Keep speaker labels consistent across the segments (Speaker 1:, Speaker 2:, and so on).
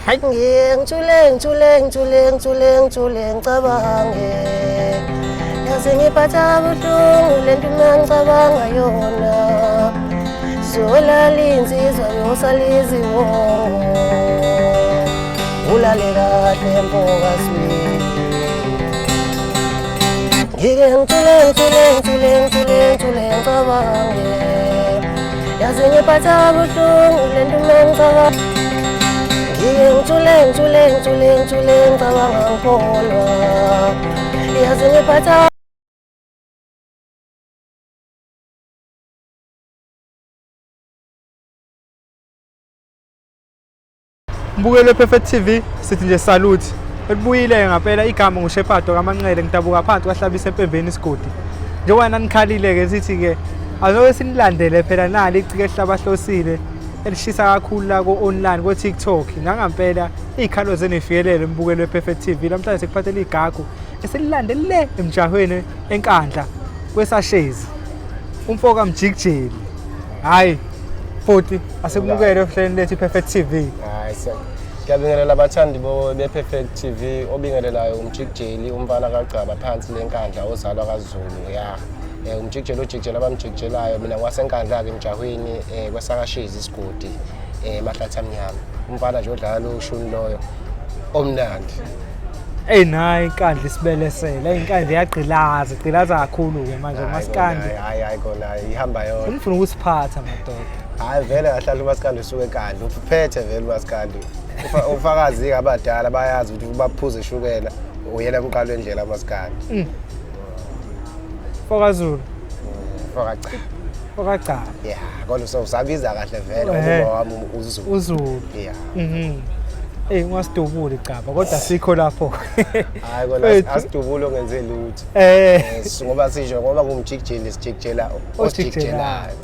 Speaker 1: ngijule ngicabange yaze ngiphatha buhlungu lento ngicabanga yona zolala insizwa yosalizi wongo ulale kahle mfoka sweet ngike ngijule ngicabange yaze ngiphatha buhlungu lento ngicabanga ngijule ngicabanga ngikholwa yaze ngiphatha
Speaker 2: Mbukelo Perfect TV sithi nje salute elibuyile ngaphela igama nguShepherd kaManqele ngitabuka phansi kwahlabisa empembeni isigodi njengoba nanikhalile ke sithi ke aloke sinilandele phela nali icike ehlabahlosile elishisa kakhulu la ku online ku TikTok nangampela izikhalo zenifikelele Mbukelo Perfect TV namhlanje sikuphathela igagu esililandele emjahweni enkandla kwesashezi umfoka MJIKIJELI hayi futhi asikubukele ohlelweni lethu Perfect TV.
Speaker 3: Ngiyabingelela abathandi be-Perfect TV obingelelayo uMJIKIJELI umfana kaGcaba phansi lenkandla ozalwa kaZulu ya uMJIKIJELI ujikijela abamjikijelayo mina ngwasenkandla ke emjahweni kwesakashezi isigodi Mahlatha Mnyama umfana nje odlala lo uShuni loyo omnandi
Speaker 2: nayi inkandla isibelesela inkandla yagqilaza kakhulu ke manje uMaskandi
Speaker 3: hayi kona ihamba yona
Speaker 2: ngifuna ukusiphatha madoda
Speaker 3: hayi vele kahlala uMaskandi usuke enkandla uphethe vele uMaskandi ufakazi abadala bayazi ukuthi baphuze ishukela uyena umqalo endlela uMaskandi
Speaker 2: fokaZulu
Speaker 3: fokaChaba yeah kodwa usabiza kahle vele ngoba wami
Speaker 2: uZulu yeah ungasidubula iChaba kodwa sikho lapho
Speaker 3: hayi kona asidubule ongenze lutho ngoba sisho ngoba kuMJIKIJELI sijikijela osijikijelayo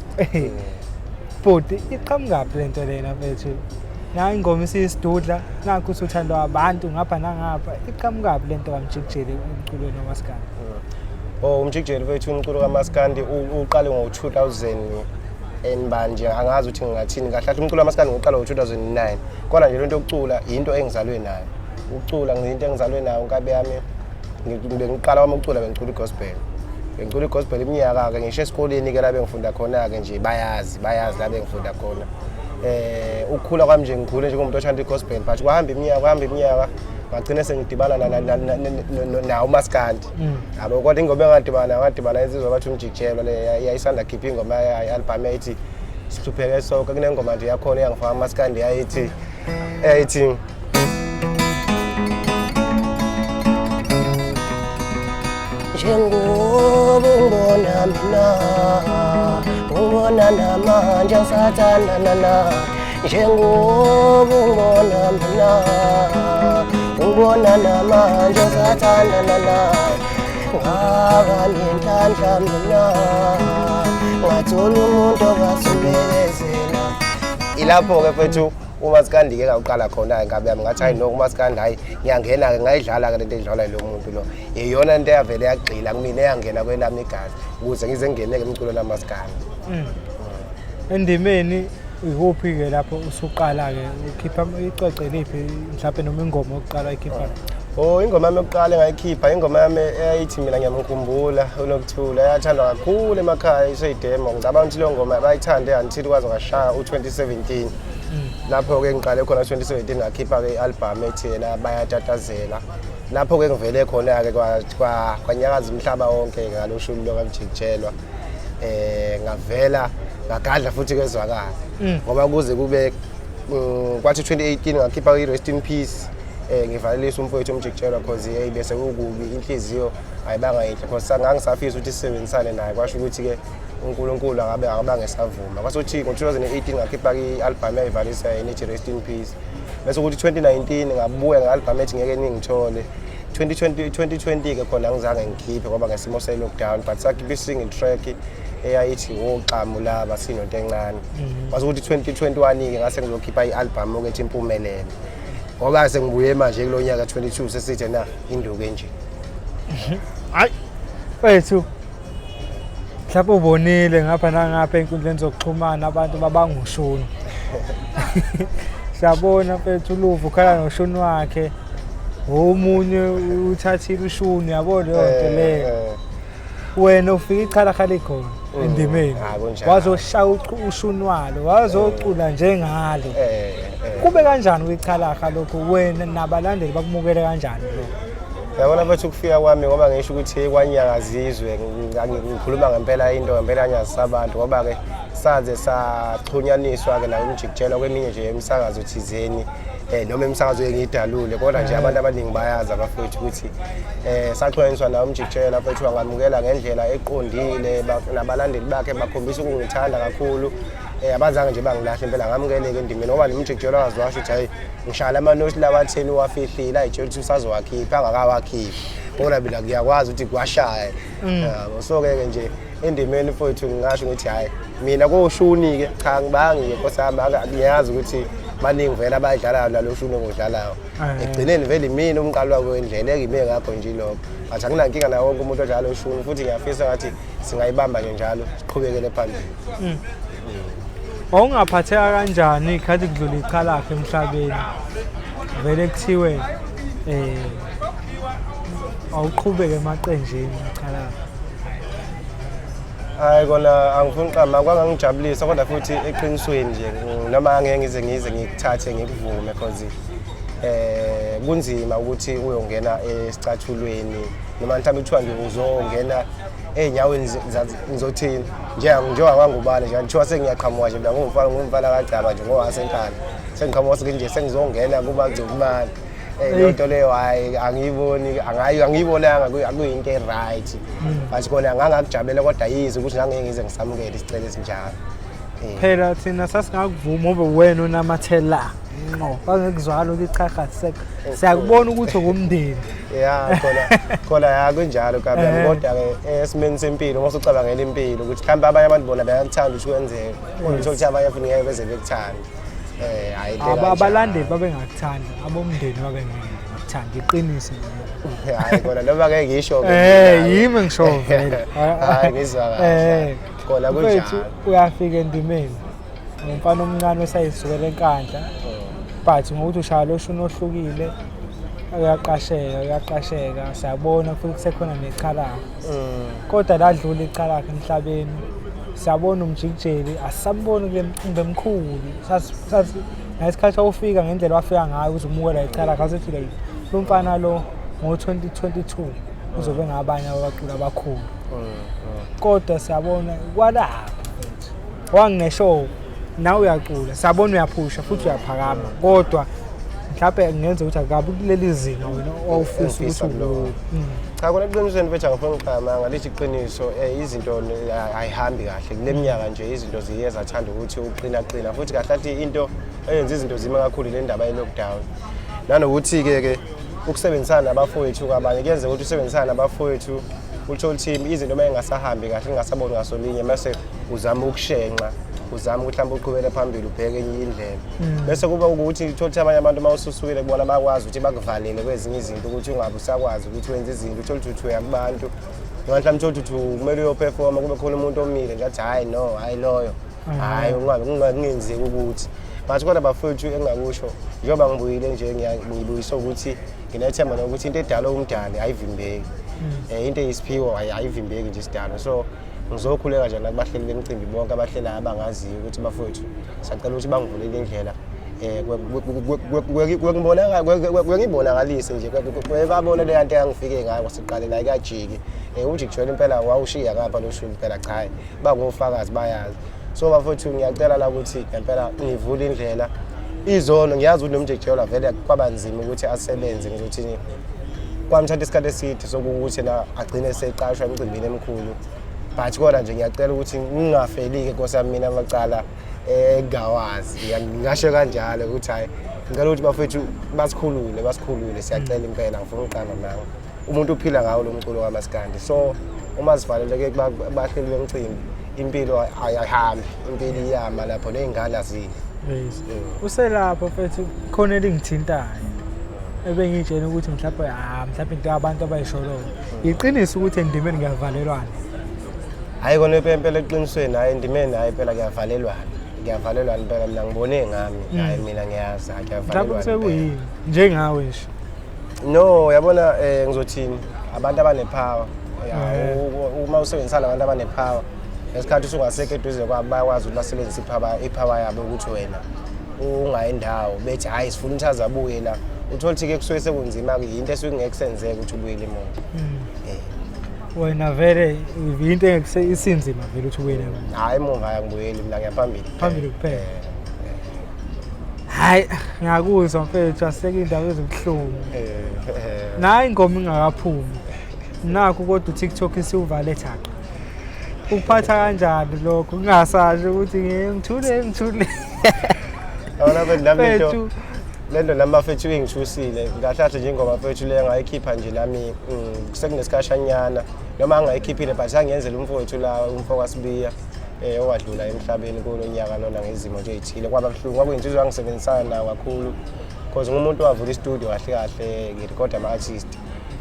Speaker 2: bodi iqhamukaphi lento lena mfethu na ingoma isisidudla nakho usuthandwa abantu ngapha nangapha iqhamukaphi lento kaMJIKIJELI emculweni waMaskandi
Speaker 3: uMJIKIJELI wethu umculo kaMaskandi uqale ngo-2000 manje angazi ukuthi ngingathini kahle umculo kaMaskandi ngiqala ngo-2009 kodwa nje lento yokucula into engizalwe nayo ukucula ngiyinto engizalwe nayo nkabe yami ngiqala wami ukucula bengicula igospel ngicula igospel iminyaka ke ngisho esikoleni ke la bengifunda khona ke nje bayazi la bengifunda khona ukukhula kwami nje ngikhule njengomuntu othanda igospel but kwahamba iminyaka ngagcina sengidibana nawo uMaskandi yabo kodwa ingoma engadibana insizwa bathi uMjikijelwa le yayisanda khipha ingoma album ethi sihlupheke sonke kunengoma nje yakhona eyangifaka uMaskandi yayithi
Speaker 1: njengoba ubona namanje ngisathandana njengoba ubona namanje ngisathandana ngaba nenhlanhla mina ngathola umuntu obasubekezela
Speaker 3: ilapho ke mfethu uMaskandi ke ngaqala khona ngabe yami ngathi hayi no uMaskandi hayi ngiyangena ke ngayidlala ke lento edlalwa lo muntu lo iyona into eyavele yagxila kumina eyangena kwelami igazi ukuze ngize ngene ke umculo laMaskandi
Speaker 2: endimeni ikuphi ke lapho usuqala ke ukhipha icece liphi mhlawumbe noma ingoma yokuqala ikhipha
Speaker 3: ingoma yami yokuqala engayikhipha ingoma yami eyayithi mina ngiyamkhumbula uNokuthula yathandwa kakhulu emakhaya iseyidemo ngicabanga ukuthi leyo ngoma bayithande until kwaze kwashaya u2017 lapho ke ngiqale khona 2017 ngakhipha ke album ethi yena bayatatazela lapho ke ngivele khona ke kwanyakaza umhlaba wonke ngalo uShuni lo kaMjikijelwa ngavela ngagadla futhi kezwakala ngoba kuze kube kwathi 2018 ngakhipha iRest in Peace ngivalelisa umfowethu uMjikijelwa because bese ukubi inhliziyo ayibanga inhle because ngangisafisa ukuthi sisebenzisane naye kwasho ukuthi ke uNkulunkulu akabange savuma kwasothi ngo2018 ngakhipha ialbum eyivalisa ethi Rest in Peace bese ukuthi 2019 ngabuya ngealbum ethi ngeke ningithole 2020 ke khona ngizange ngikhiphe ngoba ngesimo se-lockdown but sakhipha i-single track eyayithi woqamu laba sinonto encane kwasokuthi 2021 ke ngase ngizokhipha i-album okethi impumelelo ngoba sengibuye manje kulo nyaka 22 sesithi na induku enje
Speaker 2: hayi wethu mhlawumbe ubonile ngapha nangapha enkundleni zokuxhumana abantu babanguShuni siyabona mfethu uLuvu ukhala noShuni wakhe omunye uthathile uShuni yabona yonke leyo wena ufika iChalaha likhona endimeni wazoshaya uShuni walo wazocula njengalo kube kanjani kwiChalaha lokho wena nabalandeli bakumukele kanjani lokho?
Speaker 3: Yabona bathi ukufika kwami ngoba ngisho ukuthi kwanyakazizwe ngikhuluma ngempela into ngempela nyasabantu ngoba ke saze saxhunyaniswa ke nayo umjikijelwa kweminye nje emsakazo thizeni noma emsakazo engidalule kodwa nje abantu abaningi bayazi abafowethu ukuthi saxhunyaniswa nayo umjikijelwa bafowethu bangamukela ngendlela eqondile nabalandeli bakhe bakhombisa ukungithanda kakhulu abazange nje bangilahle impela ngamukeleke endimeni ngoba nomjikijelwa wazwasho ukuthi hayi ngishala amanothi lawa 10 wafihlile ayitshela ukuthi usazowakhipha angakawakhiphi kodwa bila kuyakwazi ukuthi kwashaya so ke nje endimeni mfowethu ngingasho ukuthi hayi mina koShuni ke cha ngibangi nkosami ngiyazi ukuthi baningi vele abayidlalayo nalo Shuni ngodlalayo egcineni vele mina umqalo wendlela engime ngakho nje lokho bathi akunankinga nawo wonke umuntu odlala uShuni futhi ngiyafisa ngathi singayibamba nje njalo siqhubekele phambili.
Speaker 2: Ungaphatheka kanjani ikhathi kudlula iChalaha emhlabeni vele kuthiwe awuqhubeke emaqenjini iChalaha?
Speaker 3: Hayi kona angifuni uqamba kwangangijabulisa kodwa futhi eqinisweni nje noma angeke ngize ngikuthathe ngikuvume because kunzima ukuthi uyongena esicathulweni noma mhlawumbe kuthiwa nje uzongena enyaweni ngizothini njengoba kwangubani nje ngithiwa sengiyaqhamuka nje mina ngumfana kaGcaba nje ngoba wasenkana sengiqhamuka nje sengizongena kuba ngizomani lento leyo hayi angiyibonanga akuyinto eright but kona ngangakujabulela kodwa yize ukuthi ngangeke ngize ngisamukele isicelo esinjalo.
Speaker 2: Phela thina sasingakuvuma ube wena unamathela no bangekuzwala ukuthi iChalaha siyakubona ukuthi ungumndeni
Speaker 3: khona yakunjalo kabe kodwa ke esimeni sempilo uma usucabangela impilo ukuthi mhlawumbe abanye abantu bona bayakuthanda ukuthi kwenzeke kodwa ukuthi abanye futhi ngeke beze bekuthande
Speaker 2: abalandeli babengakuthanda abomndeni babengakuthanda iqiniso
Speaker 3: hayi kona noma ke ngisho
Speaker 2: yimi ngisho vele
Speaker 3: hayi ngizwa kahle khona kunjalo
Speaker 2: uyafika endimeni umfana omncane osayisukela enkandla but ngokuthi ushaya lo Shuni ohlukile uyaqasheka siyabona futhi kusekhona neChalaha kodwa ladlula iChalaha emhlabeni siyabona umjikijeli asisaboni kule mcimbi emkhulu sathi ngesikhathi awufika ngendlela wafika ngayo uzumukela iChalaha asethi lo mfana lo ngo-2022 uzobe ngabanye abaculi abakhulu kodwa siyabona kwalapha wangineshow nawe uyacula siyabona uyaphusha futhi uyaphakama kodwa mhlawumbe ngenze ukuthi akabi kuleli zinga wena awufisa ukuthi
Speaker 3: cha kona eqinisweni bethu angifuni uqhama ngalithi iqiniso izinto ayihambi kahle kule minyaka nje izinto ziye zathanda ukuthi uqina futhi kahle athi into eyenza izinto zime kakhulu le ndaba ye-lockdown nanokuthi ke ukusebenzisana nabafowethu kwabanye kuyenza ukuthi usebenzisana nabafowethu uthola team izinto mayengasahambi kahle ngingasaboni ngasolinye bese uzama ukushenqa uzama ukuthi mhlawumbe uqhubele phambili ubheke enye indlela bese kuba ukuthi uthola abanye abantu mawususukile kubona bakwazi ukuthi bakuvalele kwezinye izinto ukuthi ungabe usakwazi ukuthi wenze izinto uthola ukuthi uyakubantu noma mhlawumbe uthola ukuthi kumele uyoperforma kube khona umuntu omile nje athi hayi no hayi loyo hayi ungangenzeki ukuthi bathi kodwa bafowethu engakusho njengoba ngibuyile nje ngiyibuyisa ukuthi nginethemba nokuthi into edala umdali ayivimbeki into eyisiphiwo ayivimbeki nje isidalo so ngizokhuleka nje nakubahleli bemicimbi bonke abahlelayo abangaziyo ukuthi bafowethu sacela ukuthi bangivulele indlela kwekibonakalise nje kwebabona le nto engifike ngayo kwasiqalela ikajiki uMjikijelwa impela wawushiya ngapha lo Shuni phela cha bangofakazi bayazi so bafowethu ngiyacela la ukuthi impela ngivule indlela izono ngiyazi ukuthi noMjikijelwa vele kwabanzima ukuthi asebenze ngizothini kwamthatha isikhathi eside sokuthi na agcine seqashwa emcimbini emkhulu but kodwa nje ngiyacela ukuthi ngingafeli-ke Nkosi yami mina amacala engawazi ngingasho kanjalo ukuthi hayi ngicela ukuthi bafethu basikhulule siyacela impela ngifuna uqamba nawe umuntu uphila ngawo lo mculo kaMaskandi so uma sivaleleke bahleli bemcimbi impilo ayihambi impilo iyama lapho nezingane azidli
Speaker 2: uselapho mfethu khona elingithintayo ebengitshela ukuthi mhlawumbe into abantu abayisholoyo iqiniso ukuthi endimeni kuyavalelwana
Speaker 3: hayi kona impela eqinisweni hayi endimeni hayi phela kuyavalelwana ngiyavalelwa impela mina ngibone ngami hayi mina ngiyazi ngiyavalelwa
Speaker 2: mhlawumbe sekuyini njengawe nje
Speaker 3: no yabona ngizothini abantu abanepower uma usebenzisana nabantu abanepower esikhathi usungasekho eduze kwabo bayakwazi ukuthi basebenzise ipower yabo ukuthi wena ungayindawo bethi hayi sifuna umthaza abuye la uthola ukuthi ke kusuke sekunzima into esuke ngekusenzeka ukuthi ubuyele emuva
Speaker 2: wena vele into engeke isinzima vele ukuthi ubuyele
Speaker 3: hayi emuva ayangibuyeli mina ngiyaphambili
Speaker 2: kuphela hayi ngiyakuzwa mfethu aseke indaba ezibuhlungu nayi ingoma ingakaphumi nakho kodwa uTikTok isiuvale thaqo ukuphatha kanjani lokho kungasazi ukuthi ngithule
Speaker 3: awona bedlamento lento namafethu engithusile ngahlahle njengoba mfethu le ngayikhipha nje lami kusekunesikhashanyana noma angayikhiphile but angiyenzela umfowethu la umfoko Sibiya owadlula emhlabeni kulonyaka lona ngezimo nje ezithile kwaba buhlungu kwakuyintsizwa angisebenzisana nayo kakhulu because ngumuntu owavula istudio kahle kahle ngirecord ama-artist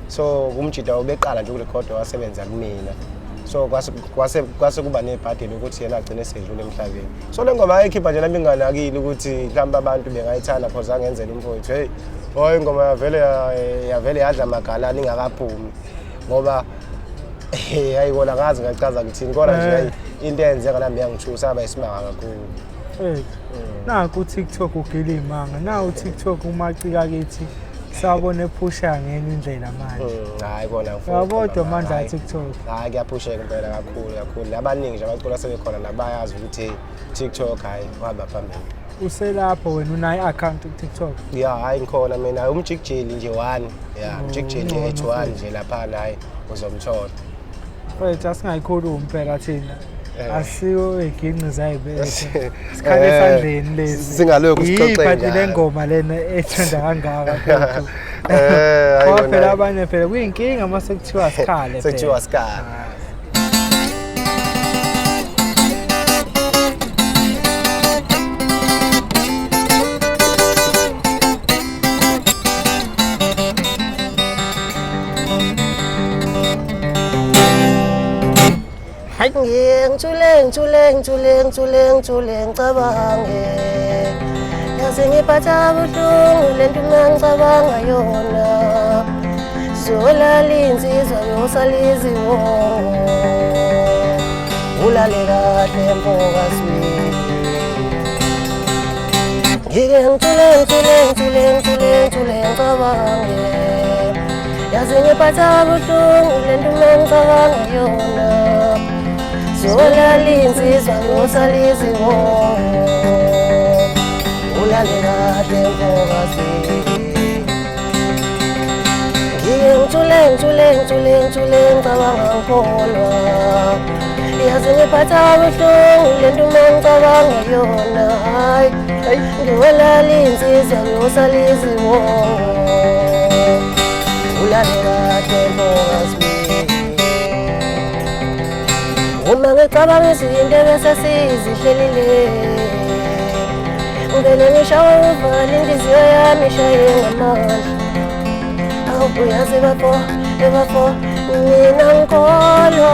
Speaker 3: so umjida ubeqala nje ukurecord wasebenza kumina so kwase kuba nebhadeli ukuthi yena agcine sedlule emhlabeni so le ngoma ayikhipha nje nami nginganakile ukuthi mhlawumbe abantu bengayithanda because angenzela umfowethu hey hoyi ingoma yavele yadla magalani ingakaphumi ngoba ayibona ngazi ngachaza ngithini kodwa nje into eyenzeka nami yangithusa aba isimanga kakhulu
Speaker 2: naku uTikTok ugila imanga na uTikTok umacika kithi sabone ephusha ngenye indlela manje
Speaker 3: hayi kona mfowethu
Speaker 2: yabodwa manje uTikTok
Speaker 3: hayi kuyaphusheka impela kakhulu abaningi nje abacula sebekhona nabayazi ukuthi TikTok hayi uhamba phambili
Speaker 2: uselapho wena unayo account kuTikTok
Speaker 3: hayi ngikhona mina umjikijeli nje 1 umjikijeli H1 nje lapha hayi uzomthola
Speaker 2: mfethu asingayikhuluma impela thina asiyo eginqi zayibese sikhale esandleni lesi
Speaker 3: singalokho sixoxe
Speaker 2: nje le ngoma lena ethanda kangaka mfethu phela abanye phela kuyinkinga mase kuthiwa sikhale
Speaker 3: sekuthiwa sikhale
Speaker 1: ngithule ngicabange yaze ngiphatha buhlungu lento ngicabanga yona solala insizwa yosaliziwo ulale kahle mfoka Sibiya ngithule ngicabange yaze ngiphatha buhlungu lento ngicabanga yona solala insizwa yosaliziwo ulale kahle mfoka Sibiya ngithule ngicabanga ngikholwa yaze ngiphatha buhlungu lento ngicabanga yona hayi ngolala insizwa yosaliziwo ulale kahle mfoka Sibiya uma ngicabanga izinto bese sizihlelile ngivele ngishawe uvale inhliziyo yami ishaye ngamandla awuyazi bafo mina ngikholwa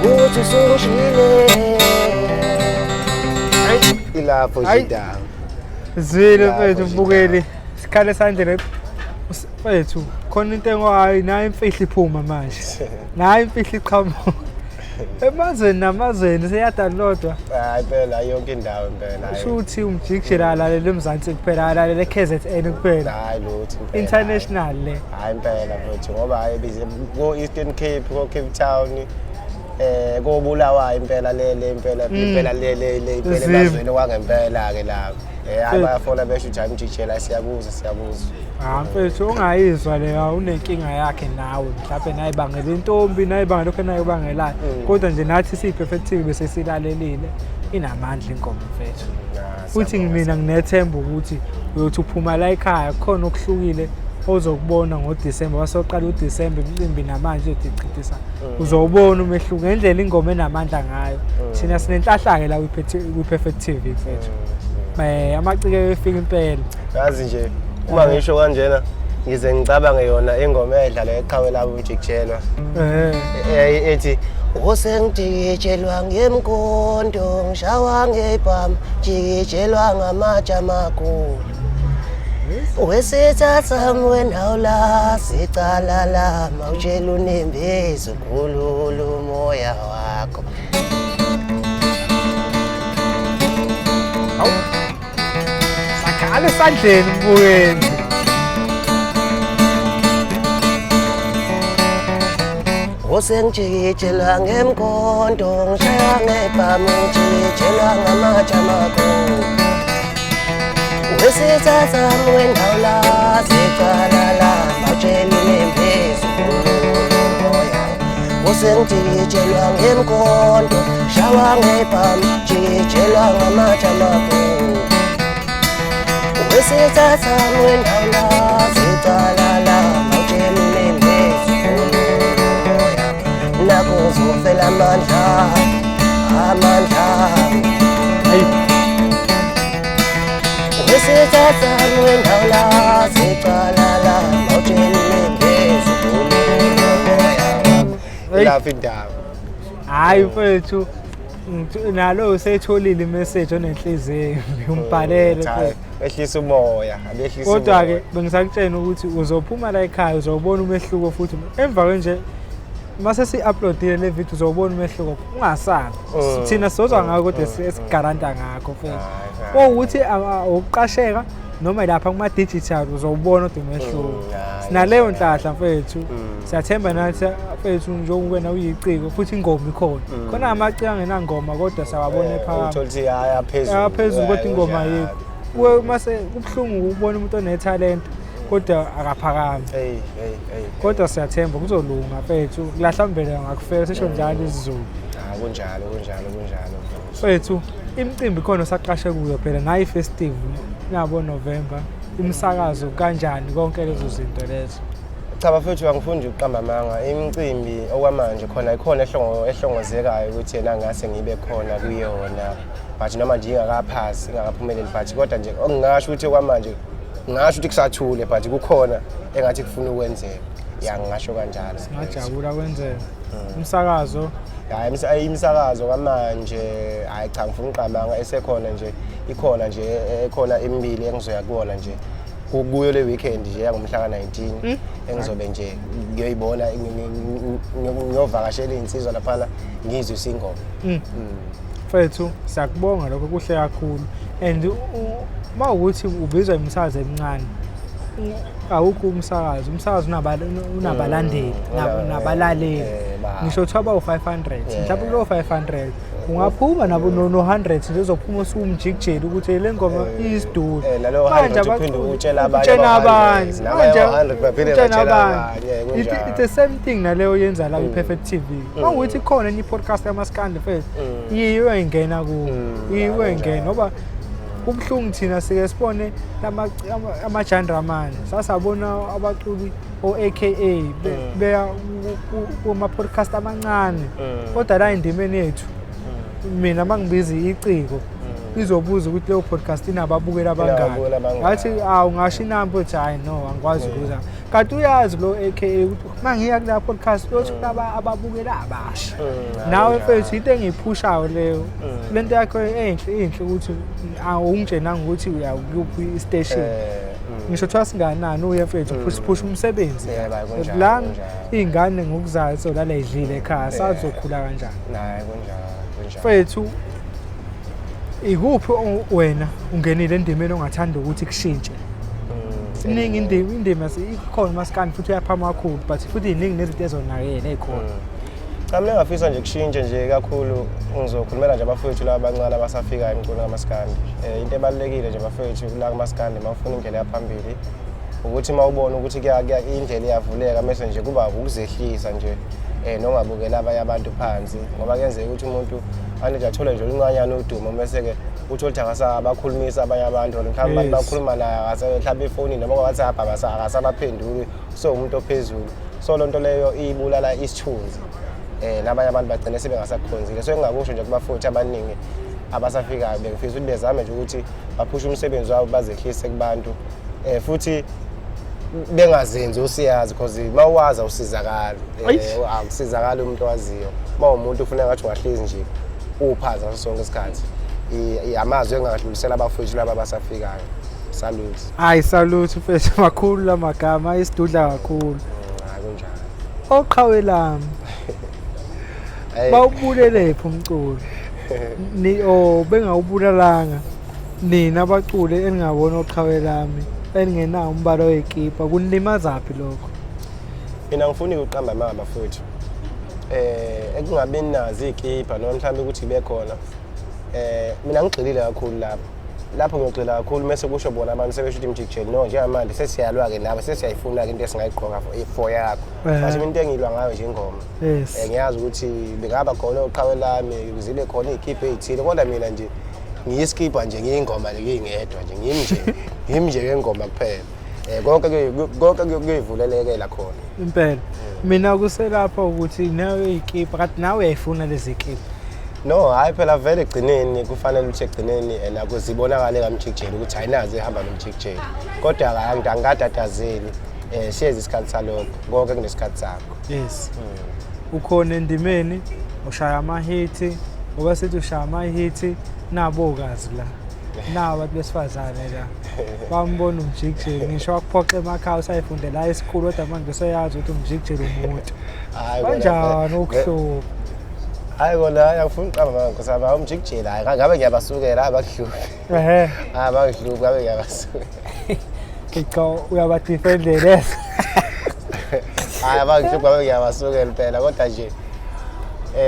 Speaker 1: ukuthi usungishile
Speaker 3: ilapho jida
Speaker 2: zwile mfethu mbukeli sikhale esandleni mfethu khona into engayi nayo imfihlo iphuma manje nayo imfihlo iqhamuka emazweni namazweni seyadownloadwa
Speaker 3: hayi phela yonke indawo impela
Speaker 2: shuthi umjikijela alalela eMzansi kuphela alalela KZN kuphela
Speaker 3: hayi lutho
Speaker 2: international le
Speaker 3: hayi impela mfethu ngoba hayi bize go Eastern Cape go Cape Town ko Bulawayo impela impela le emazweni kwangempela ke lapho hayi bayafona besho ukuthi MJIKIJELI siyakuza
Speaker 2: mfethu ungayizwa leya unenkinga yakhe nawe mhlawumbe naye bangela intombi naye bangela lokho naye bangelayo kodwa nje nathi siyiperfective bese silalelile inamandla ingoma mfethu futhi mina nginethemba ukuthi uyothi uphuma la ekhaya khona okuhlukile ozokubona ngoDisemba wasoqala uDisemba imicimbi namanje edichithisa uzobona umehluko ngendlela ingoma enamandla ngayo thina sinenhlahla ke la kwiperfective mfethu amacike efika impela
Speaker 3: yazi nje uma ngisho kanjena ngize ngicabange yona ingoma edlala eqhawe labo uMJIKIJELWA ethi
Speaker 1: Usengijikijelwa ngemkondo ngishawa ngebhamu jikijelwa ngamatshe amakhulu wesithatha wena la sicala la mawutshela unembezi ukhulula umoya wakho
Speaker 2: Sakhala esandleni mbukeni.
Speaker 1: Usengijikijelwa ngemkondo ngishaya ngebhamu jikijelwa ngamatshe amakhulu wesithatha wena la sicala la mawutshela unembezi ukhulula umoya usengijikijelwa ngemkondo shawa ngebhamu jikijelwa ngamatshe amakhulu wesithatha wena la sicala la mawutshela unembezi ukhulula umoya nakuzofela amandla wesithatha wena la sicala la mawutshela unembezi ukhulula umoya
Speaker 3: Lapha indaba.
Speaker 2: Hayi mfethu nalo usayitholile imessage onenhliziyo umbhalele mfethu.
Speaker 3: Ehlisa umoya, abehlisa.
Speaker 2: Kodwa ke bengisakutshela ukuthi uzophuma la ekhaya uzobona umehluko futhi emva kanje mase si-uploadile le video uzobona umehluko ungasabi. Thina sizozwa ngako kodwa esigaranta ngakho futhi. Ukuthi ukuqasheka noma lapha kuma digital uzobona kodwa umehluko. Sinaleyo nhlahla mfethu. Siyathemba nathi mfethu njengoba wena uyiciko futhi ingoma ikhona. Khona amaciko angenangoma kodwa sawabona ephakathi.
Speaker 3: Uthola ukuthi haya phezulu.
Speaker 2: Ya phezulu kodwa ingoma ayikho. Mase kubhlungu ukubona umuntu onetalent kodwa akaphakami. Kodwa siyathemba kuzolunga mfethu. Kulahla mbele ngakufela sisho njalo isiZulu.
Speaker 3: Kunjalo.
Speaker 2: Mfethu imicimbi khona saqashe kuyo phela nayi festive nabo November imsakazo kanjani konke lezo zinto lezo.
Speaker 3: Cha bafethu angifundi uqamba amanga imicimbi okwamanje khona ikhona ehlongozekayo ukuthi yena ngase ngibe khona kuyona but noma nje ingakaphasi ingakaphumeleli but kodwa nje ongingasho ukuthi okwamanje ngasho ukuthi kusathule but kukhona engathi kufuna ukwenzeka ya ngisho kanjalo
Speaker 2: singajabula kwenzeka umsakazo
Speaker 3: hayi imisakazo kamanje hayi cha ngifuna uqamba esekhona nje ikhona nje ekhona emibili engizoya kuona nje kuyo le weekend nje yangomhla ka19 engizobe nje ngiyoyibona ngiyovakashela insizwa lapha ngizwe singoma
Speaker 2: mfethu siyakubonga lokho kuhle kakhulu and mawukuthi ubizwa imsakazo emincane awukho umsakazo unabalandeli nabalaleli ngisho thaba u500 mhlawumbe lo 500 ungaphuma nabo no100 nje uzophuma usumjikijeli ukuthi le ngoma isiduli
Speaker 3: manje abaphinde utshela abanye
Speaker 2: manje
Speaker 3: 100 baphinde batshela abanye
Speaker 2: it's the same thing naleyo yenza la iPerfect TV mawukuthi khona enye podcast yamaskandi mfethu yiyo ingena ku yiyo ingena ngoba kubhlungu thina sike sibone amajandra manje sasabona abaculi oAKA beya kuma podcast amancane kodwa la indimeni yethu mina mangibizi iciko izobuza ukuthi leyo podcast inababukeli abangaki ngathi ungasho inamba uthi hayi no angikwazi ukuza kanti uyazi lo AKA ukuthi mangiya kula podcast uyothi ababukeli abasha nawe mfethu into engiyiphushayo leyo lento yakho enhle ukuthi awungitshena ukuthi uyakuphi station ngisho thiwa singanani uye mfethu push umsebenzi la ingane ngokuzayo so lala idlile ekhaya sazokhula kanjani
Speaker 3: naye kunjalo
Speaker 2: mfethu ikuphi wena ungenile endimeni ongathanda ukuthi kushintshe siningi indima ikhona maskandi futhi uyaphama kakhulu but futhi iningi nezinto ezonakele ekhona
Speaker 3: cha mina ngafisa nje kushintshe nje kakhulu ngizokhulumela nje abafowethu laba abancane abasafika emculo kamaskandi into ebalulekile nje abafowethu la kamaskandi mawufuna indlela yaphambili ukuthi mawubona ukuthi kuya indlela iyavuleka mase nje kuba ukuzehlisa nje nongabukela abanye abantu phansi ngoba kuyenzeka ukuthi umuntu anje athole nje uncanyana udumo bese ke uthola ukuthi akasabakhulumisa abanye abantu mhlawumbe abantu bakhuluma naye akasehlaba ifoni noma WhatsApp akasabaphenduli so umuntu ophezulu so lonto leyo ibulala isithunzi nabanye abantu bagcina sebengasakhonzile so engakusho nje kubafowethu abaningi abasafikayo bengifisa ukuthi bezame nje ukuthi baphushe umsebenzi wabo bazehlise kubantu futhi bengazenzi usiyazi because mawazi usizakala akusizakala umuntu owaziyo umuntu ufuna ngathi ungahlezi nje uphaza ngaso sonke isikhathi amazwi engadlulisela abafowethu laba basafikayo. Salute.
Speaker 2: Hayi salute mfethu makhulu lamagama isidudla kakhulu.
Speaker 3: Hayi kunjalo.
Speaker 2: Oqhawelami. Bawubulele phi umculo? Ni bengawubulalanga. Nina abaculi engingabona oqhawelami engingenawo umbala wekipa kunimazaphi lokho?
Speaker 3: Mina ngifuna ukuqamba amanga bafowethu. Ekungabe nazi ikipa noma mhlambe ukuthi bekhona. Mina ngigxilile kakhulu lapho ngigxila kakhulu mase kusho bona abantu sebeshuthi imjikijeli no njengamanje sesiyalwa ke nabo sesiyayifuna into esingayigqoka for yakho manje into engilwa ngayo nje ingoma ngiyazi ukuthi bengaba khona oqhawelami zibe khona ikipa ezithile kodwa mina nje ngiyiskipa nje ngiyingoma ngingedwa nje ngimnje ngengoma kuphela konke kuyivulelekela khona
Speaker 2: impela mina kuselapha ukuthi nawe ikipa kanti nawe uyayifuna lezi kipa.
Speaker 3: No, hayi phela vele egcineni kufanele ukuthi egcineni nakuzibonakala kamjikijeli ukuthi ayinazi ehamba nomjikijeli. Kodwa angidadatazeli siyezi isikhathi salokho konke kunesikhathi sakho.
Speaker 2: Yes. Ukhona endimeni ushaya ama-hit ngoba sithi ushaya ama-hit nabokazi la. Nawo abantu besifazane la. Bambona umjikijeli ngisho wakuphoqa emakhaya usayifundela esikhulu kodwa manje useyazi ukuthi umjikijeli umuntu. Kanjani ukuhlupha?
Speaker 3: Hayi kona ayafuna uqamba manje kusaba umjikijeli hayi ngabe ngiyabasukela abahluphi. Abahluphi ngabe ngiyabasukela.
Speaker 2: Kiko uyabadefendele.
Speaker 3: Hayi abahluphi ngabe ngiyabasukela phela kodwa nje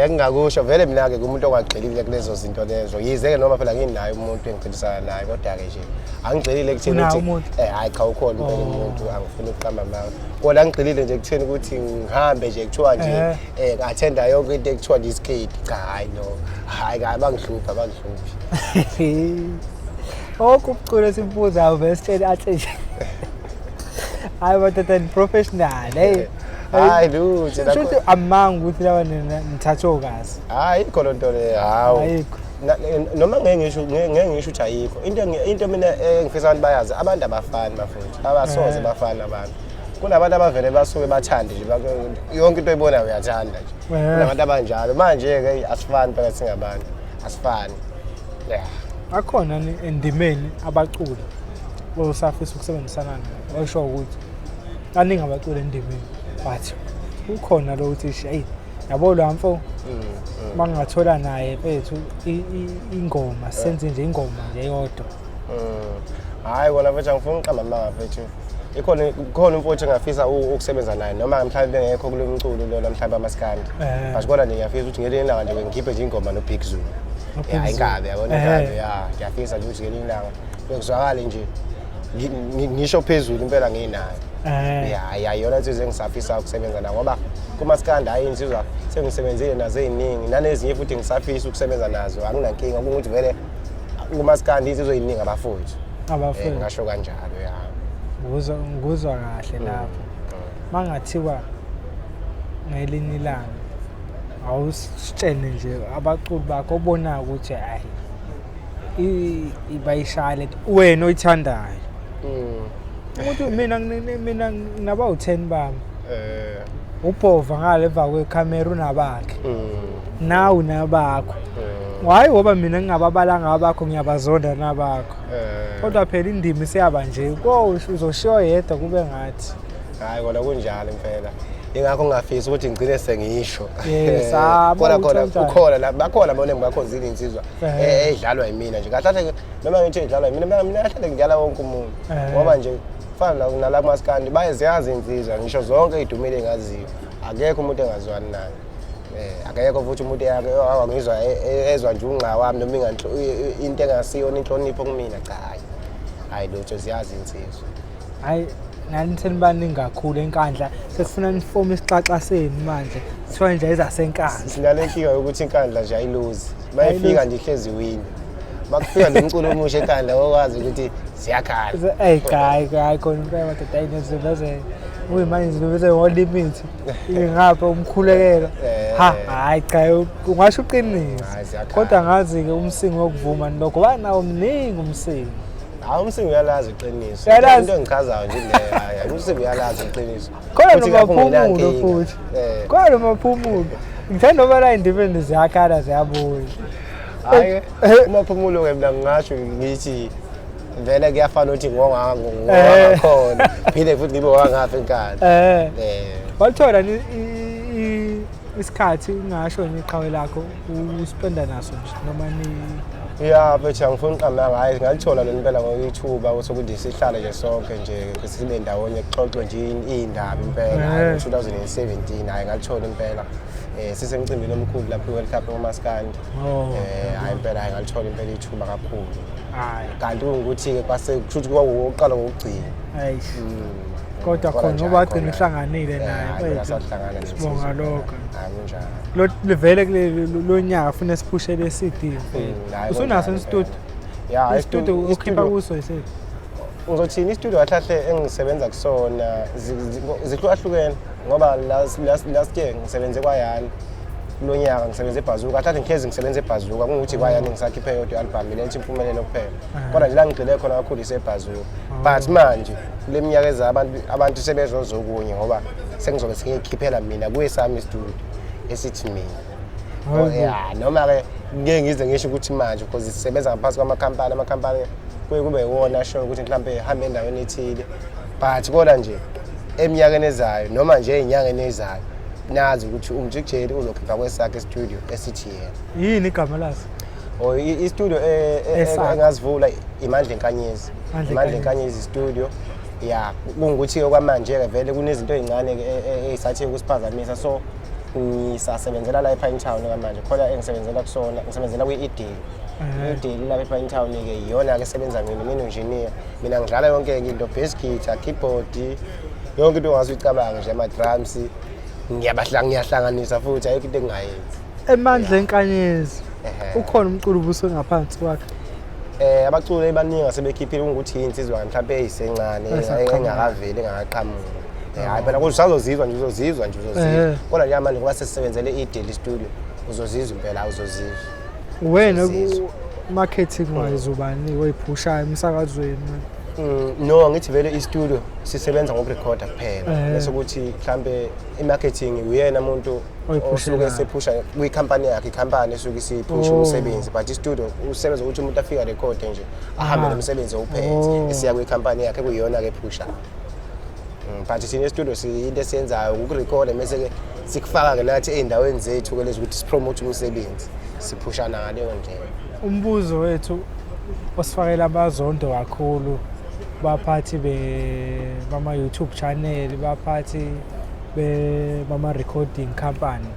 Speaker 3: engingakusho vele mina ke kumuntu ongagxilile kulezo zinto lezo yize ke noma phela nginayo umuntu engigxilisana naye kodwa ke nje angigxilile kuthini ukuthi hayi cha ukhona umuntu angifuni uqamba manje kodwa ngigxilile nje kuthini ukuthi ngihambe nje kuthiwa nje ngathenda yonke into ekuthiwa diskate cha hayi no hayi bangihlupha
Speaker 2: okubucule simbuza vele sitshela athi nje hayi batata ni professional hey
Speaker 3: hayi lutho
Speaker 2: ukuthi amanga ukuthi lawa nithatho kazi
Speaker 3: hayi khona into le hawo noma ngeke ngisho ukuthi ayikho into mina engifisa abantu bayazi abantu abafani bafowethu abasoze bafana abantu kunabantu abavele basuke bathande nje yonke into oyibona uyathanda nje kunabantu abanjalo manje ke asifani phela singabantu asifani
Speaker 2: akhona endimeni abaculi osafisa ukusebenzisana naye osho ukuthi kaningi abaculi endimeni but ukhona lo uthi hey yabo lo mfo mangathola naye bethu ingoma senze nje ingoma nje yodwa
Speaker 3: hayi wona mfethu angifuni uqamba amanga mfethu ikhona umfowethu engafisa ukusebenza naye noma mhlawumbe ngekho kulo mculo lo mhlawumbe amaskandi but kodwa ngiyafisa ukuthi ngelinye ilanga nje ngikhiphe nje ingoma no Big Zulu hayi ingabe yabona ingabe ngiyafisa nje ukuthi ngelinye ilanga bekuzwakala nje ngisho phezulu impela nginayo yona into engisafisa ukusebenza nayo ngoba kumaskandi hayi insizwa sengisebenzile nazo eziningi nanezinye futhi ngisafisa ukusebenza nazo anginankinga ukuthi vele kumaskandi insizwa eziningi abafowethu ngasho kanjalo
Speaker 2: nguzwa kahle lapho mangathiwa ngelinye ilanga awusitshene nje abaculi bakho obona ukuthi hayi ibayishale wena oyithandayo ukuthi mina nginaba u10 bami ubhova ngale emva kwecamera unabakhe nawe nabakho hayi ngoba mina ngingababalanga abakho ngiyabazonda nabakho kodwa phela indimi isiyaba nje uzoshiwa yedwa kube ngathi
Speaker 3: hayi kona kunjalo impela ingakho ngingafisa ukuthi ngigcine sengisho ukhona la bakhona bona bakhonzile insizwa edlalwa yimina nje kahle noma ngithi edlalwa yimina mina kahle ngidlala wonke umuntu ngoba nje fana nalabo maskandi bayaziyazi insizwa ngisho zonke idumile engaziyo akekho umuntu engazwani naye akekho futhi umuntu yake awangizwa ezwa nje unqa wami noma inganhlo into engasiyo inhlonipho kumina cha hayi lutho ziyazi insizwa
Speaker 2: hayi nalitheni baningi kakhulu enkandla sesifuna nifomu isixaxa senu manje sithiwa nje ezasenkandla
Speaker 3: sinalenkinga yokuthi inkandla nje ayiluzi bayifika nje ihlezi wini bakufika nomculo omusha enkandla okwazi ukuthi siyakhala
Speaker 2: hayi khona impela madoda ayinezileze uyimanje bese ngolimit ingapha umkhulekela hayi cha ungasho uqinisa kodwa ngazi ke umsingi wokuvuma lokho banawo mningi umsingi
Speaker 3: Hayi umsindo uyalazi iqiniso.
Speaker 2: Uyalazi?
Speaker 3: Into engichazayo nje leyo hayi umsindo uyalazi iqiniso.
Speaker 2: Khona
Speaker 3: Futhi ngakho
Speaker 2: nomaphumulo
Speaker 3: nginankinga.
Speaker 2: futhi.
Speaker 3: Eh.
Speaker 2: Khona nomaphumulo. Ngithanda ngoba la independent ziyakhala ziyabuya.
Speaker 3: Hayi umaphumulo ke mina ngingasho ngithi vele kuyafana ukuthi ngongakakhona phinde futhi ngibe wangafa enkani.
Speaker 2: Walithola isikhathi ngasho ngeqhawe lakho uspenda naso nje noma ni
Speaker 3: ya bethu angifuni uqamba hayi ngalithola lo impela ngo-YouTube ukuthi sihlale nje sonke nje sibe ndawonye kuxoxwe nje indaba impela ngo-2017 hayi ngalithola impela sisemcimbini omkhulu lapho iWorld Cup eMaskandi hayi impela hayi ngalithola impela ithuba kakhulu
Speaker 2: hayi
Speaker 3: kanti ukuthi-ke kwase kushuthi kwakuqala ngokugcina
Speaker 2: hayi kodwa khona uba agcina ihlanganile naye sibonga lokho lo livele lo nyaka ufuna siphushele CD usunaso istudio
Speaker 3: ya
Speaker 2: istudio ukhipha kuso yise
Speaker 3: ngizothini istudio kahle engisebenza kusona zihlukahlukene ngoba last year ngisebenze kwaYani lo nyaka ngisebenze eBhazuka kahle ngikhezi ngisebenze eBhazuka kungukuthi kwaYani ngisakhiphe yodwa i-album ilenhle impumelelo kuphela kodwa nje la ngigxile khona kakhulu iseBhazuka but manje kule minyaka eza abantu sebezozokunye ngoba sengizobe sengikhiphela mina kuyesami istudio esithi mina yeah noma ke ngeke ngize ngisho ukuthi manje because sisebenza ngaphansi amakhampani kuye kube iwona show ukuthi mhlambe ehambe endaweni ethile but kodwa nje eminyakeni ezayo noma nje ezinyangeni ezayo nazi ukuthi uMjikijeli uzokhipha kwesakhe studio esithi yena
Speaker 2: yini igama laso
Speaker 3: istudio engazivula imandla enkanyezi studio ya kungukuthi kwamanje ke vele kunezinto ezincane ke ezisathi ukusiphazamisa so ngisasebenzela la ePine Town manje khona engisebenzela kusona ngisebenzela kwi-EDL la ePine Town ke iyona ke esebenza mina engineer mina ngidlala yonke into bass guitar keyboard yonke into ongazicabanga nje ama drums ngiyahlanganisa futhi ayikho into engayenzi
Speaker 2: emandla enkanyezi ukhona umculo ubuso ngaphansi kwakhe
Speaker 3: abaculi abaningi sebekhiphile ukuthi insizwa mhlawumbe eyisencane engakaveli engakaqhamuki hayi phela usazozizwa nje uzozizwa kodwa nje manje ngoba sesisebenzele i-daily studio uzozizwa impela uzozizwa
Speaker 2: wena marketing wise ubani oyiphushayo emsakazweni
Speaker 3: no ngithi vele i-studio sisebenza ngokurecorda kuphela bese ukuthi mhlambe i-marketing uyena umuntu osuke sephusha kwi-company yakhe i-company esuke isiphusha umsebenzi but i-studio usebenza ukuthi umuntu afika record nje ahambe nomsebenzi ophethe esiya kwi-company yakhe kuyiyona ke phusha but thina e-studio into esiyenzayo ukurecorda bese ke sikufaka ke nathi ey'ndaweni zethu ke lezi ukuthi sipromote umsebenzi siphushana ngaleyo ndlela
Speaker 2: umbuzo wethu osifakela abazondo kakhulu baphathi bama YouTube channel baphathi bama recording company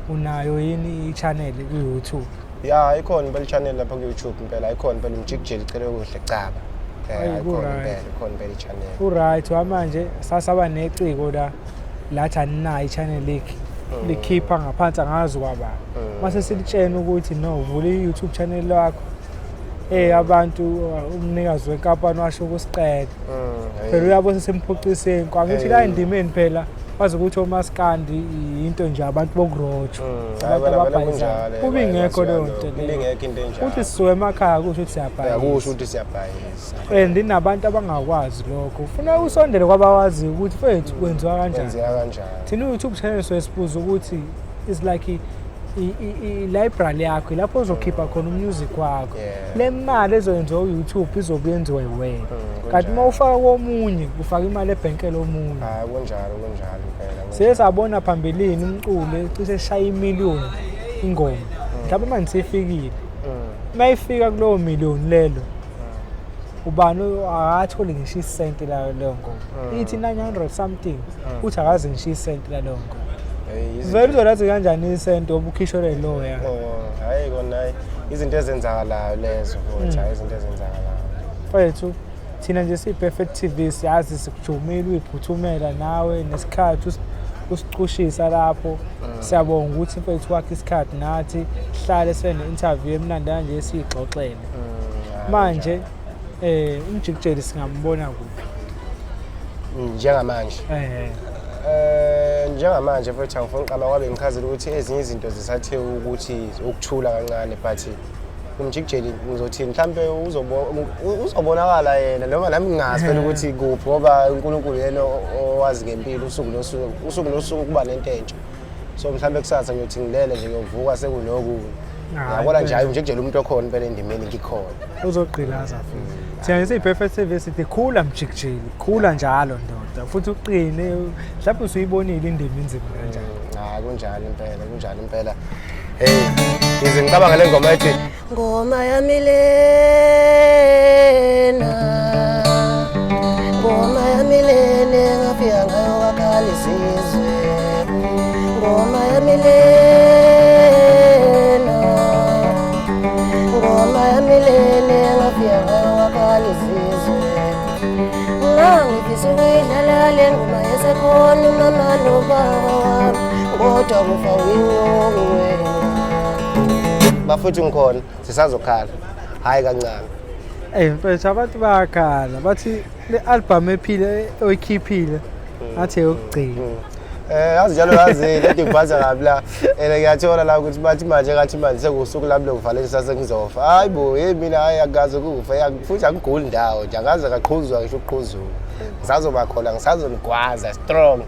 Speaker 2: unayo yini i-channel ku-YouTube
Speaker 3: ya ikhona impela i-channel lapha ku-YouTube impela ikhona impela uMjikijeli cele kuhle caba ikhona impela i-channel
Speaker 2: right manje sasaba neciko lathi aninayo i-channel likhipha ngaphansi angazi kwaba mase silitshena ukuthi no uvula i-YouTube channel lakho abantu umnikazi wenkampani washo ukusiqeda phela uyabo sesemphuciseni kwangithi la indimeni phela wazi ukuthi oMaskandi into nje abantu bokurojo kube ingekho leyo nto
Speaker 3: ingekho into enjalo
Speaker 2: uthi siwe emakhaya kusho ukuthi siyabhayisa
Speaker 3: kusho ukuthi siyabhayisa
Speaker 2: ndinabantu abangakwazi lokho ufuna usondele kwabawazi ukuthi fethu kwenziwa kanjani thina uYouTube channel soyesibuza ukuthi is like i-library yakho lapho uzokhipha khona umusic wakho le mali ezoyenziwa uYouTube izobuyenziwa iwena kanti uma ufaka komunye ufaka imali ebhenkele omunye
Speaker 3: kunjalo impela
Speaker 2: sesabona phambilini umculo cishe eshaya imiliyoni ingoma mhlawumbe manje sefikile mayifika kulowo miliyoni lelo ubani akatholi ngisho isenti leyo ngoma ithi 900 something uthi akaze ngisho isenti leyo ngoma vele uzolazi kanjani isenti obukhishole lo ya
Speaker 3: hayi kona izinto ezenzakalayo lezo futhi izinto ezenzakalayo
Speaker 2: mfethu thina nje siyi-Perfect TV siyazi sikujumile uyiphuthumela nawe nesikhathi usicushisa lapho siyabonga ukuthi mfethu wakhe isikhathi nathi sihlale sene-interview emnandana nje siyixoxele manje uMjikijeli singambona kuphi
Speaker 3: njengamanje futhi angifuni uqala kwabe ngichazela ukuthi ezinye izinto zisathe ukuthi ukuthula kancane but umjikijeli ngizothini mhlambe uzobonakala yena noma nami ngingazi phela ukuthi kuphi ngoba uNkulunkulu yena owazi ngempilo usuku nosuku kuba nento entsha so mhlambe kusasa ngiyothi ngilele nje ngiyovuka sekunoku yabona nje umjikijeli umuntu okhona impela endimeni ngikhona
Speaker 2: uzogqilaza futhi thina siyi-perfect TV sithi khula mjikijeli khula njalo ndoda futhi uqine mhlawumbe usuyibonile indima inzima kanjani
Speaker 3: kunjalo impela hey ize ngicabanga le ngoma ethi
Speaker 1: ngoma yami lena ngoma yami lena ngafika ngayo wakhala isizwe ngoma yami lena ngoma yami lena ngafika ngayo wakhala isizwe ngangifisa ukuyidlala le ngoma yesekhona umama nobaba wami kodwa kufa winyoku wena
Speaker 3: bafuthi ngikhona sisazokhala hayi kancane
Speaker 2: mfethu abantu bayakhala bathi le album ephile oyikhiphile athi yokugcina
Speaker 3: yazi njalo yazi lento ngiphatha kabi la ngiyathola la ukuthi bathi manje sekusuku lami lokuvaleni sasengizofa hayi bo mina hayi akaze kufa futhi angiguli ndawo nje akaze kaqhuzwa ngisho uqhuzuka ngisazoba khona ngisazonigwaza strong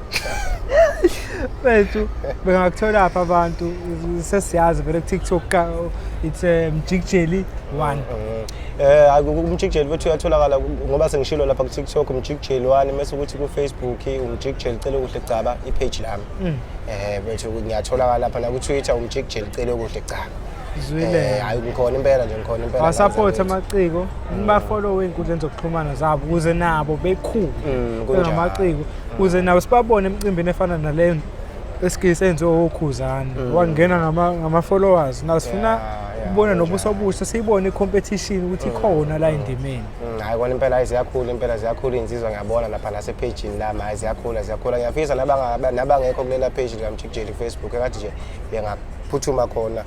Speaker 2: Bethu bengakuthola apha abantu sesiyazi vele TikTok it's MJIKIJELI-1
Speaker 3: umjikijeli wethu uyatholakala ngoba sengishilo lapha ku TikTok umjikijeli-1 mase ukuthi ku Facebook umjikijeli cela kuhle gcaba ipage lami bethu ngiyatholakala lapha na ku Twitter umjikijeli cela kuhle gcaba
Speaker 2: zwile
Speaker 3: hayi ngikhona impela nje ngikhona impela
Speaker 2: basupport amaciko nibafollow inkundleni zokuxhumana zabo ukuze nabo bekhulu ngamaciko ukuze nabo sibabone emcimbini efana naleyo esikisenzo okhuzana wangena ngama followers nawo sifuna ubona nobuso obusha siyibone icompetition ukuthi ikhona la indimeni
Speaker 3: hayi kona impela ziyakhula insizwa ngiyabona lapha nase page lami hayi ziyakhula ngiyafisa nabangekho kulela page la MJIKIJELI Facebook engathi nje bengaphuthuma khona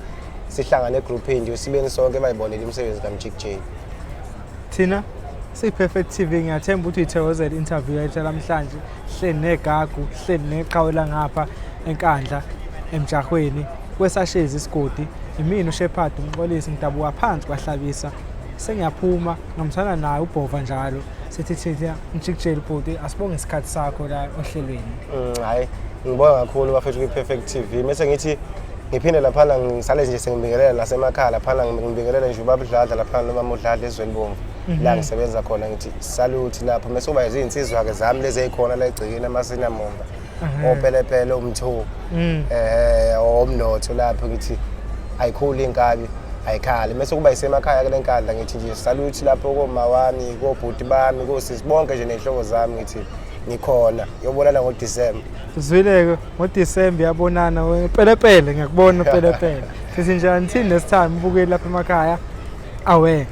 Speaker 3: sihlangane egroupini nje sibeni sonke bayibonela imisebenzi kaMJIKIJELI
Speaker 2: thina siyi-perfect TV ngiyathemba ukuthi uyithokozela interview yethu namhlanje hleli negagu hleli neqhawela ngapha enkandla emjahweni kwesashezi isigodi imini uShepherd umxolisi ngidabuka phansi kwahlabisa sengiyaphuma ngomthana naye ubhova njalo sithi thina MJIKIJELI bhuti asibonge isikhathi sakho la ohlelweni
Speaker 3: hayi ngibonga kakhulu bafethu kwi-perfect TV mase ngithi ngiphinde laphana ngisale nje sengibingelela nasemakhaya laphana ngibingelela nje ubabudladla laphana noma udladla ezweni bomvu la ngisebenza khona ngithi salute lapho mase kuba izinsizwa ke zami lezi ezikhona la egcikini amasinamomba opelepele umthu omnotho lapho ngithi ayikhuli inkabi ayikhali mase kuba isemakhaya ke lenkandla ngithi nje salute lapho koma wami kobhuti bami kosisi bonke nje nenhloko zami ngithi ngikhona yobonana ngoDisemba
Speaker 2: zwileke ngoDisemba yabonana pelepele ngiyakubona pelepele sithi njani thini nesitime ubukeli lapha emakhaya awe